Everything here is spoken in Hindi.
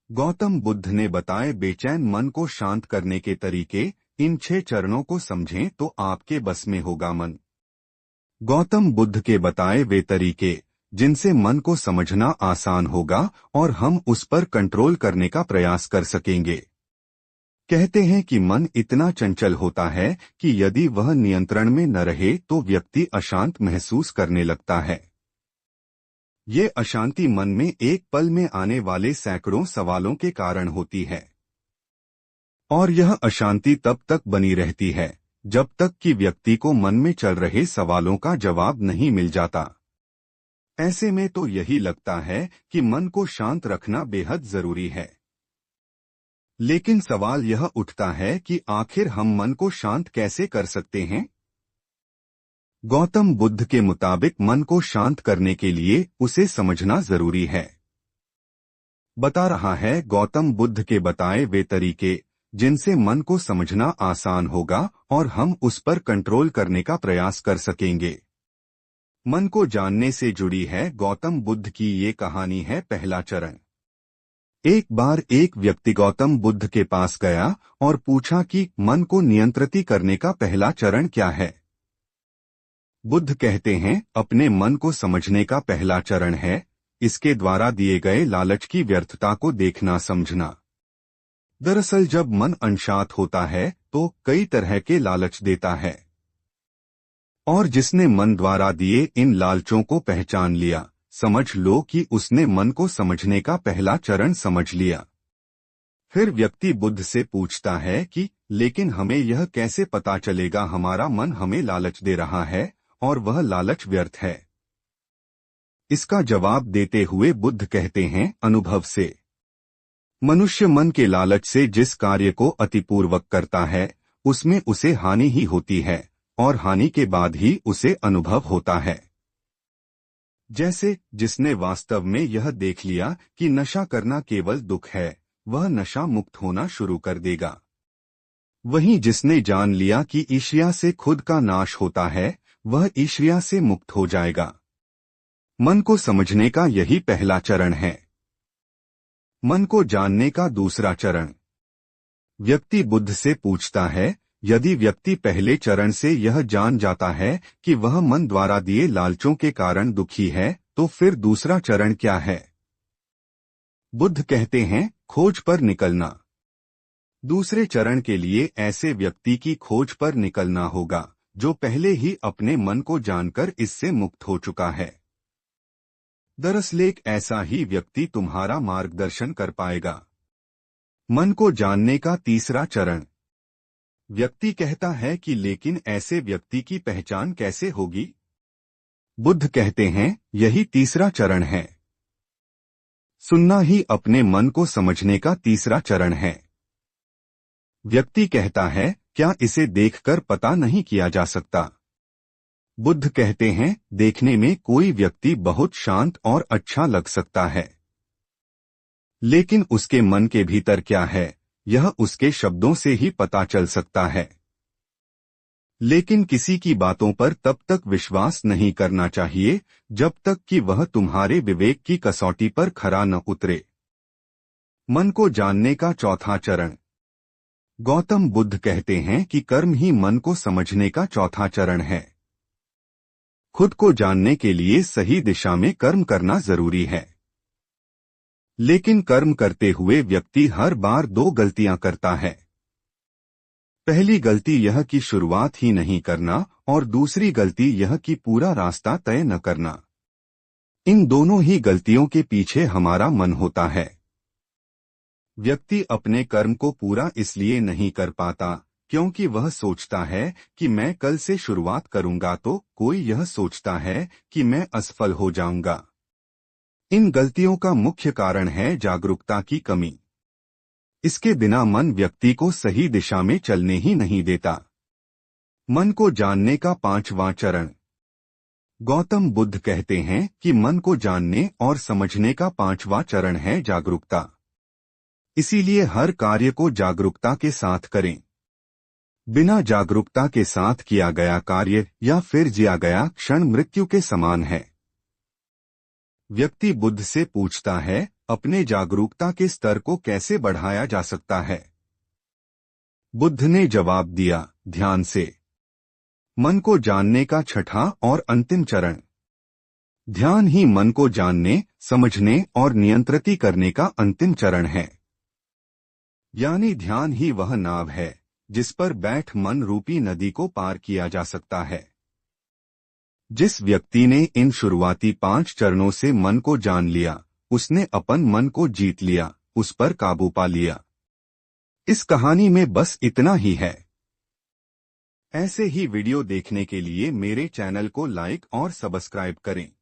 गौतम बुद्ध ने बताए बेचैन मन को शांत करने के तरीके। इन 6 चरणों को समझें तो आपके बस में होगा मन। गौतम बुद्ध के बताए वे तरीके जिनसे मन को समझना आसान होगा और हम उस पर कंट्रोल करने का प्रयास कर सकेंगे। कहते हैं कि मन इतना चंचल होता है कि यदि वह नियंत्रण में न रहे तो व्यक्ति अशांत महसूस करने लगता है। ये अशांति मन में एक पल में आने वाले सैकड़ों सवालों के कारण होती है, और यह अशांति तब तक बनी रहती है जब तक कि व्यक्ति को मन में चल रहे सवालों का जवाब नहीं मिल जाता। ऐसे में तो यही लगता है कि मन को शांत रखना बेहद जरूरी है। लेकिन सवाल यह उठता है कि आखिर हम मन को शांत कैसे कर सकते हैं? गौतम बुद्ध के मुताबिक मन को शांत करने के लिए उसे समझना जरूरी है। बता रहा है गौतम बुद्ध के बताए वे तरीके जिनसे मन को समझना आसान होगा और हम उस पर कंट्रोल करने का प्रयास कर सकेंगे। मन को जानने से जुड़ी है गौतम बुद्ध की ये कहानी है। पहला चरण। एक बार एक व्यक्ति गौतम बुद्ध के पास गया और पूछा कि मन को नियंत्रित करने का पहला चरण क्या है। बुद्ध कहते हैं अपने मन को समझने का पहला चरण है इसके द्वारा दिए गए लालच की व्यर्थता को देखना समझना। दरअसल जब मन अनशांत होता है तो कई तरह के लालच देता है, और जिसने मन द्वारा दिए इन लालचों को पहचान लिया, समझ लो कि उसने मन को समझने का पहला चरण समझ लिया। फिर व्यक्ति बुद्ध से पूछता है कि लेकिन हमें यह कैसे पता चलेगा हमारा मन हमें लालच दे रहा है और वह लालच व्यर्थ है? इसका जवाब देते हुए बुद्ध कहते हैं अनुभव से। मनुष्य मन के लालच से जिस कार्य को अतिपूर्वक करता है उसमें उसे हानि ही होती है और हानि के बाद ही उसे अनुभव होता है। जैसे जिसने वास्तव में यह देख लिया कि नशा करना केवल दुख है, वह नशा मुक्त होना शुरू कर देगा। वहीं जिसने जान लिया कि ईर्ष्या से खुद का नाश होता है, वह ईर्ष्या से मुक्त हो जाएगा। मन को समझने का यही पहला चरण है। मन को जानने का दूसरा चरण। व्यक्ति बुद्ध से पूछता है यदि व्यक्ति पहले चरण से यह जान जाता है कि वह मन द्वारा दिए लालचों के कारण दुखी है तो फिर दूसरा चरण क्या है? बुद्ध कहते हैं खोज पर निकलना। दूसरे चरण के लिए ऐसे व्यक्ति की खोज पर निकलना होगा जो पहले ही अपने मन को जानकर इससे मुक्त हो चुका है। दरअसल एक ऐसा ही व्यक्ति तुम्हारा मार्गदर्शन कर पाएगा। मन को जानने का तीसरा चरण। व्यक्ति कहता है कि लेकिन ऐसे व्यक्ति की पहचान कैसे होगी? बुद्ध कहते हैं यही तीसरा चरण है। सुनना ही अपने मन को समझने का तीसरा चरण है। व्यक्ति कहता है क्या इसे देखकर पता नहीं किया जा सकता? बुद्ध कहते हैं देखने में कोई व्यक्ति बहुत शांत और अच्छा लग सकता है, लेकिन उसके मन के भीतर क्या है यह उसके शब्दों से ही पता चल सकता है। लेकिन किसी की बातों पर तब तक विश्वास नहीं करना चाहिए जब तक कि वह तुम्हारे विवेक की कसौटी पर खरा न उतरे। मन को जानने का चौथा चरण। गौतम बुद्ध कहते हैं कि कर्म ही मन को समझने का चौथा चरण है। खुद को जानने के लिए सही दिशा में कर्म करना जरूरी है, लेकिन कर्म करते हुए व्यक्ति हर बार 2 गलतियां करता है। पहली गलती यह कि शुरुआत ही नहीं करना और दूसरी गलती यह कि पूरा रास्ता तय न करना। इन दोनों ही गलतियों के पीछे हमारा मन होता है। व्यक्ति अपने कर्म को पूरा इसलिए नहीं कर पाता क्योंकि वह सोचता है कि मैं कल से शुरुआत करूंगा तो कोई यह सोचता है कि मैं असफल हो जाऊंगा। इन गलतियों का मुख्य कारण है जागरूकता की कमी। इसके बिना मन व्यक्ति को सही दिशा में चलने ही नहीं देता। मन को जानने का 5वां चरण। गौतम बुद्ध कहते हैं कि मन को जानने और समझने का 5वां चरण है जागरूकता। इसीलिए हर कार्य को जागरूकता के साथ करें। बिना जागरूकता के साथ किया गया कार्य या फिर जिया गया क्षण मृत्यु के समान है। व्यक्ति बुद्ध से पूछता है अपने जागरूकता के स्तर को कैसे बढ़ाया जा सकता है? बुद्ध ने जवाब दिया, ध्यान से। मन को जानने का छठा और अंतिम चरण। ध्यान ही मन को जानने, समझने और नियंत्रित करने का अंतिम चरण है। यानी ध्यान ही वह नाव है जिस पर बैठ मन रूपी नदी को पार किया जा सकता है। जिस व्यक्ति ने इन शुरुआती 5 चरणों से मन को जान लिया, उसने अपन मन को जीत लिया, उस पर काबू पा लिया। इस कहानी में बस इतना ही है। ऐसे ही वीडियो देखने के लिए मेरे चैनल को लाइक और सब्सक्राइब करें।